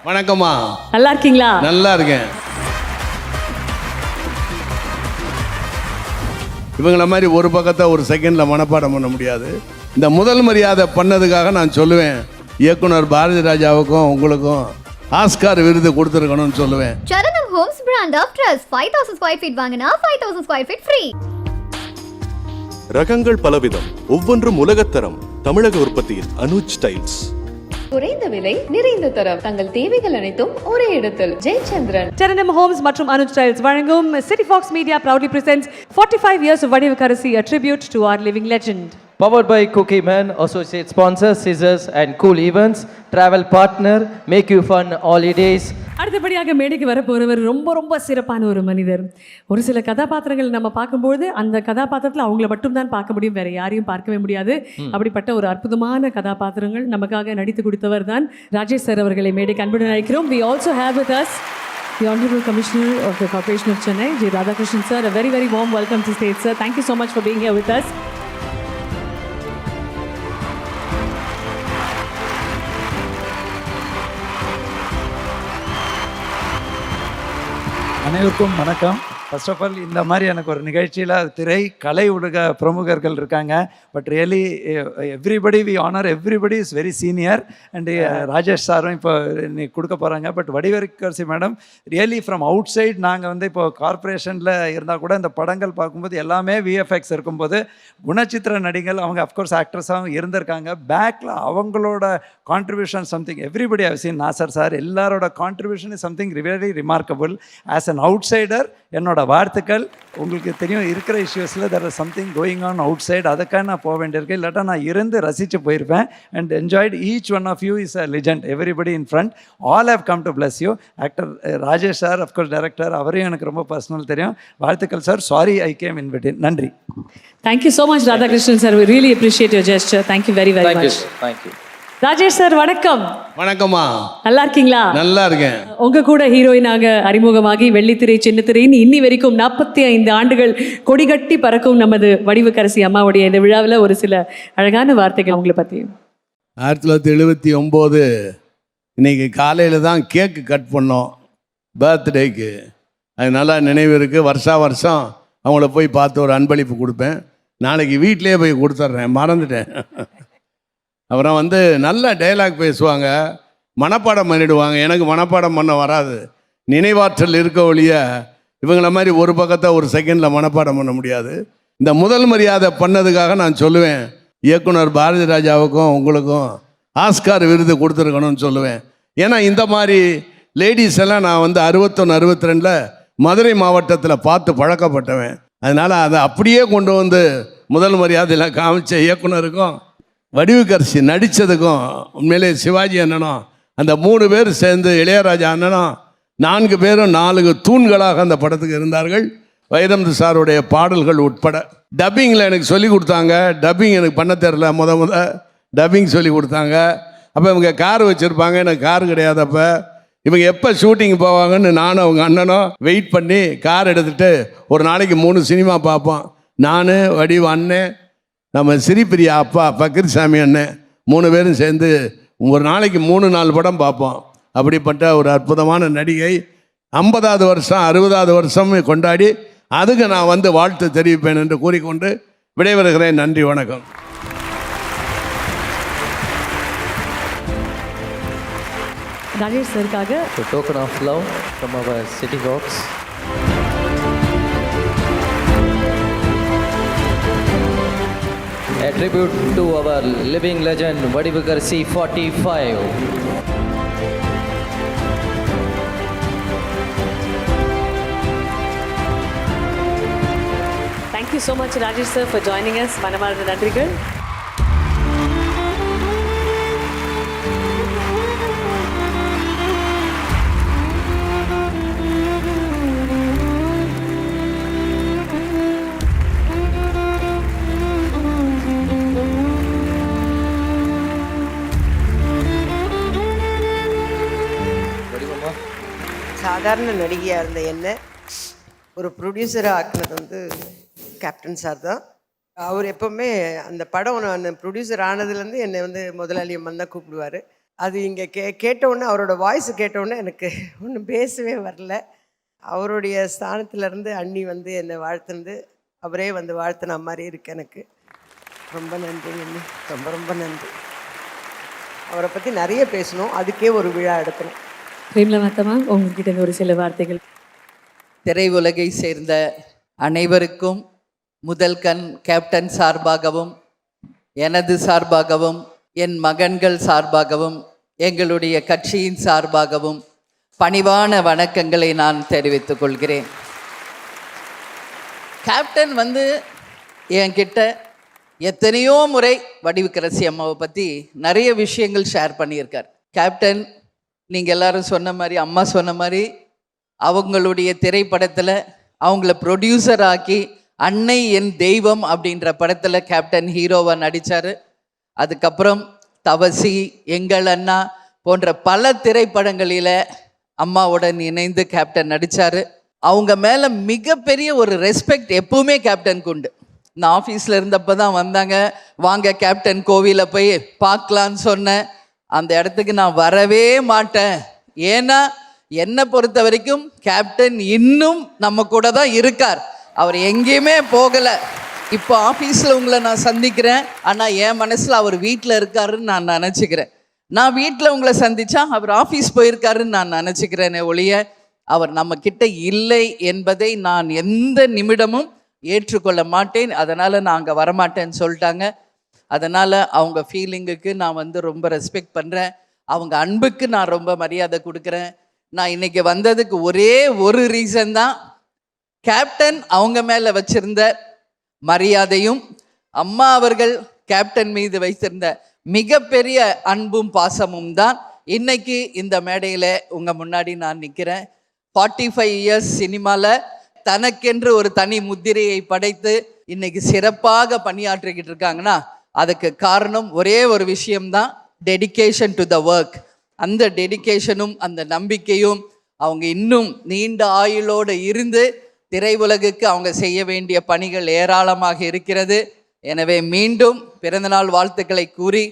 வணக்கம்மா. நல்லா இருக்கீங்களா? நல்லா இருக்கேன். இவங்கள மாதிரி ஒரு பக்கத்தை ஒரு செகண்ட்ல மனப்பாடம் பண்ண முடியாது. இந்த முதல் மரியாதை பண்ணதுக்காக நான் சொல்லுவேன், இயக்குனர் பாரதி ராஜாவுக்கும் உங்களுக்கும் ஆஸ்கார் விருது கொடுத்துருக்கணும்னு சொல்லுவேன். Saranam Homes brand of trust 5000 square feet வாங்கினா 5000 ஸ்கொயர் ஃபீட் ஃப்ரீ. ரகங்கள் பலவிதம், ஒவ்வொன்றும் உலகத்தரம். தமிழக உற்பத்தியில் அனுஜ் டைல்ஸ். குறைந்த விலை, நிறைந்த தரம், தங்கள் தேவைகள் அனைத்தும் ஒரே இடத்தில். ஜெயச்சந்திரன். சரணம் ஹோம்ஸ் மற்றும் அனுஜ் டைல்ஸ் வழங்கும் City Fox Media proudly presents 45 years of Vadivukkarasi, a tribute to our living legend. Powered by Cookie Man, associate sponsor Scissors and Cool Events, travel partner, make you fun holidays. அடுத்தபடியாக மேடைக்கு வரப்போறவர் ரொம்ப ரொம்ப சிறப்பான ஒரு மனிதர். ஒரு சில கதாபாத்திரங்கள் நம்ம பார்க்கும்போது அந்த கதாபாத்திரத்தில் அவங்கள மட்டும்தான் பார்க்க முடியும், வேற யாரையும் பார்க்கவே முடியாது. அப்படிப்பட்ட ஒரு அற்புதமான கதாபாத்திரங்கள் நமக்காக நடித்து கொடுத்தவர் தான் ராஜேஷ் சார் அவர்களை மேடைக்கு அன்புடன் அழைக்கிறோம். We also have with us the Honorable Commissioner of the Corporation of Chennai, J. Radhakrishnan sir. A very very warm welcome to stage, sir. Thank you so much for being here with us. அனைவருக்கும் வணக்கம். First of all, இந்த மாதிரி எனக்கு ஒரு நிகழ்ச்சியில் திரை கலை உலக பிரமுகர்கள் இருக்காங்க. But really everybody we honour everybody is very senior. And Rajesh சாரும் இப்போ நீ கொடுக்க போகிறாங்க. But Vadivukkarasi madam really from outside, நாங்கள் இப்போ கார்பரேஷனில் இருந்தால் கூட இந்த படங்கள் பார்க்கும்போது எல்லாமே விஎஃப்எக்ஸ் இருக்கும்போது குணச்சித்திர நடிகள் அவங்க அஃப்கோர்ஸ் ஆக்ட்ரஸாகவும் இருந்திருக்காங்க. பேக்கில் அவங்களோட contribution something everybody have seen. Nassar sir எல்லாரோட contribution is something very remarkable. As an outsider என்னோட வாழ்த்துக்கள். உங்களுக்கு தெரியும், இருக்கிற இஷ்யூஸில் there are something going on outside. அதுக்காக நான் போக வேண்டியிருக்கேன், இல்லாட்டா நான் இருந்து ரசித்து போயிருப்பேன். And enjoyed each one of you is a legend. Everybody in front, all have come to bless you. Actor Rajesh sir, of course director, அவரையும் எனக்கு ரொம்ப பர்சனல் தெரியும். வாழ்த்துக்கள் sir. Sorry I came in between. நன்றி. Thank you so much, Radhakrishnan sir. We really appreciate your gesture. Thank you very very much. Thank you. Rajesh sir வணக்கம். வணக்கம்மா. நல்லா இருக்கீங்களா? நல்லா இருக்கேன். உங்க கூட ஹீரோயினாக அறிமுகமாகி வெள்ளித்திரை சின்னத்திரைன்னு இன்னி வரைக்கும் 45 ஆண்டுகள் கொடிகட்டி பறக்கும் நமது வடிவுக்கரசி அம்மாவுடைய இந்த விழாவில் ஒரு சில அழகான வார்த்தைகள் உங்களை பற்றி. 1979 இன்னைக்கு காலையில் தான் கேக்கு கட் பண்ணோம் பர்த்டேக்கு. அது நல்லா நினைவு இருக்குது. வருஷம் அவங்கள போய் பார்த்து ஒரு அன்பளிப்பு கொடுப்பேன். நாளைக்கு வீட்டிலே போய் கொடுத்துட்றேன், மறந்துட்டேன். அப்புறம் நல்ல டைலாக் பேசுவாங்க, மனப்பாடம் பண்ணிடுவாங்க. எனக்கு மனப்பாடம் பண்ண வராது, நினைவாற்றல் இருக்க ஒழிய இவங்கள மாதிரி ஒரு பக்கத்தை ஒரு செகண்டில் மனப்பாடம் பண்ண முடியாது. இந்த முதல் மரியாதை பண்ணதுக்காக நான் சொல்லுவேன், இயக்குனர் பாரதி ராஜாவுக்கும் உங்களுக்கும் ஆஸ்கார் விருது கொடுத்துருக்கணும்னு சொல்லுவேன். ஏன்னா இந்த மாதிரி லேடிஸ் எல்லாம் நான் 61, 62 மதுரை மாவட்டத்தில் பார்த்து பழக்கப்பட்டவன். அதனால் அதை அப்படியே கொண்டு முதல் மரியாதையில் காமிச்ச இயக்குனருக்கும் வடிவுக்கரசி நடித்ததுக்கும் உண்மையிலே சிவாஜி அண்ணனும் அந்த 3 பேர் சேர்ந்து இளையராஜா அண்ணனும் 4 பேரும் 4 தூண்களாக அந்த படத்துக்கு இருந்தார்கள். வைரமுத்து சாருடைய பாடல்கள் உட்பட டப்பிங்கில் எனக்கு சொல்லி கொடுத்தாங்க. டப்பிங் எனக்கு பண்ண தெரில, முத டப்பிங் சொல்லி கொடுத்தாங்க. அப்போ இவங்க கார் வச்சுருப்பாங்க, எனக்கு கார் கிடையாது. அப்போ இவங்க எப்போ ஷூட்டிங் போவாங்கன்னு நானும் அவங்க அண்ணனும் வெயிட் பண்ணி கார் எடுத்துகிட்டு ஒரு நாளைக்கு 3 சினிமா பார்ப்போம். நான், வடிவு அண்ணன், நம்ம ஸ்ரீபிரியா அப்பா பக்கீர்சாமி அண்ணன் 3 பேரும் சேர்ந்து ஒரு நாளைக்கு 3-4 படம் பார்ப்போம். அப்படிப்பட்ட ஒரு அற்புதமான நடிகை 50வது வருஷம் 60வது வருஷம் கொண்டாடி அதுக்கு நான் வாழ்த்து தெரிவிப்பேன் என்று கூறிக்கொண்டு விடைபெறுகிறேன். நன்றி, வணக்கம். Rajesh சருக்காக A token of love from our City Fox. A tribute to our living legend Vadivukarasi 45. Thank you so much, Rajesh sir, for joining us. மனமார்ந்த நன்றிகள். சாதாரண நடிகையாக இருந்த என்ன ஒரு ப்ரொடியூசராக ஆக்கினது கேப்டன் சார் தான். அவர் எப்போவுமே அந்த படம் நான் ப்ரொடியூசர் ஆனதுலேருந்து என்னை முதலாளி அம்மன் தான் கூப்பிடுவார். அது இங்கே கேட்டவுடனே அவரோட வாய்ஸ் கேட்டவுடனே எனக்கு ஒன்றும் பேசவே வரல. அவருடைய ஸ்தானத்திலேருந்து அண்ணி வந்து என்னை வாழ்த்துனது, அவரே வந்து வாழ்த்தின மாதிரி இருக்கு எனக்கு. ரொம்ப நன்றி அண்ணி, ரொம்ப ரொம்ப நன்றி. அவரை பற்றி நிறைய பேசணும், அதுக்கே ஒரு விழா எடுக்கணும். பிரேமலதாம்மா, உங்ககிட்ட ஒரு சில வார்த்தைகள். திரையுலகை சேர்ந்த அனைவருக்கும் முதல் கண் கேப்டன் சார்பாகவும் எனது சார்பாகவும் என் மகன்கள் சார்பாகவும் எங்களுடைய கட்சியின் சார்பாகவும் பணிவான வணக்கங்களை நான் தெரிவித்துக் கொள்கிறேன். கேப்டன் வந்து என்கிட்ட எத்தனையோ முறை வடிவுக்கரசி அம்மாவை பற்றி நிறைய விஷயங்கள் ஷேர் பண்ணியிருக்கார். கேப்டன், நீங்கள் எல்லாரும் சொன்ன மாதிரி, அம்மா சொன்ன மாதிரி, அவங்களுடைய திரைப்படத்தில் அவங்கள ப்ரொடியூசர் ஆக்கி அன்னை என் தெய்வம் அப்படின்ற படத்தில் கேப்டன் ஹீரோவாக நடித்தார். அதுக்கப்புறம் தவசி, எங்கள் அண்ணா போன்ற பல திரைப்படங்களில் அம்மாவுடன் இணைந்து கேப்டன் நடித்தார். அவங்க மேலே மிகப்பெரிய ஒரு ரெஸ்பெக்ட் எப்பவுமே கேப்டனுக்கு உண்டு. நான் ஆஃபீஸில் இருந்தப்போ தான் வந்தாங்க, வாங்க கேப்டன் கோவிலில் போய் பார்க்கலான்னு சொன்னேன். அந்த இடத்துக்கு நான் வரவே மாட்டேன். ஏன்னா என்னை பொறுத்த வரைக்கும் கேப்டன் இன்னும் நம்ம கூட தான் இருக்கார், அவர் எங்கேயுமே போகலை. இப்போ ஆஃபீஸில் உங்களை நான் சந்திக்கிறேன், ஆனால் என் மனசில் அவர் வீட்டில் இருக்காருன்னு நான் நினச்சிக்கிறேன். நான் வீட்டில் உங்களை சந்தித்தா அவர் ஆஃபீஸ் போயிருக்காருன்னு நான் நினச்சிக்கிறேனே ஒழிய அவர் நம்ம கிட்ட இல்லை என்பதை நான் எந்த நிமிடமும் ஏற்றுக்கொள்ள மாட்டேன். அதனால் நான் அங்கே வரமாட்டேன்னு சொல்லிட்டாங்க. அதனால் அவங்க ஃபீலிங்குக்கு நான் வந்து ரொம்ப ரெஸ்பெக்ட் பண்ணுறேன். அவங்க அன்புக்கு நான் ரொம்ப மரியாதை கொடுக்குறேன். நான் இன்றைக்கி வந்ததுக்கு ஒரே ஒரு ரீசன் தான், கேப்டன் அவங்க மேலே வச்சிருந்த மரியாதையும் அம்மா அவர்கள் கேப்டன் மீது வைத்திருந்த மிகப்பெரிய அன்பும் பாசமும் தான் இன்னைக்கு இந்த மேடையில் உங்கள் முன்னாடி நான் நிற்கிறேன். 45 இயர்ஸ் சினிமாவில் தனக்கென்று ஒரு தனி முத்திரையை படைத்து இன்னைக்கு சிறப்பாக பணியாற்றிக்கிட்டு இருக்காங்கன்னா அதுக்கு காரணம் ஒரே ஒரு விஷயம்தான், டெடிகேஷன் டு த ஒர்க். அந்த டெடிகேஷனும் அந்த நம்பிக்கையும் அவங்க இன்னும் நீண்ட ஆயுளோடு இருந்து திரையுலகுக்கு அவங்க செய்ய வேண்டிய பணிகள் ஏராளமாக இருக்கிறது. எனவே மீண்டும் பிறந்தநாள் வாழ்த்துக்களை கூறி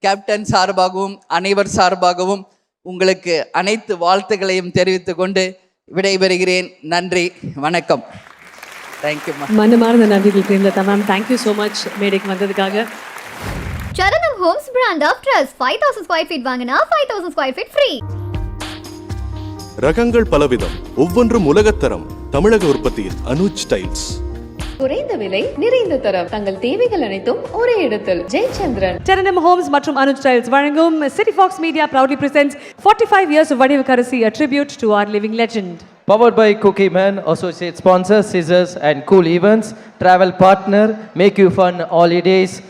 கேப்டன் சார்பாகவும் அனைவர் சார்பாகவும் உங்களுக்கு அனைத்து வாழ்த்துக்களையும் தெரிவித்து கொண்டு விடைபெறுகிறேன். நன்றி, வணக்கம். தேங்க்யூ. மனமார்ந்த நன்றிகள் Premalatha ma'am, thank you so much மேடைக்கு வந்ததுக்காக. Saranam Homes brand of trust 5000 square feet வாங்கினா 5000 ஸ்கொயர் ஃபீட் ஃப்ரீ. ரகங்கள் பலவிதம், ஒவ்வொன்றும் உலகத்தரம். தமிழக உற்பத்தியில் அனுஜ் டைல்ஸ். குறைந்த விலை நிறைந்த தரம், தங்கள் தேவைகள் அனைத்தும் ஒரே இடத்தில். ஜெயச்சந்திரன். சரணம் ஹோம்ஸ் மற்றும் அனுஜ் டைல்ஸ் வழங்கும் City Fox Media proudly presents 45 years of Vadivukkarasi, a tribute to our living legend. Powered by Cookie Man, associate sponsor Scissors and Cool Events, travel partner, make you fun holidays.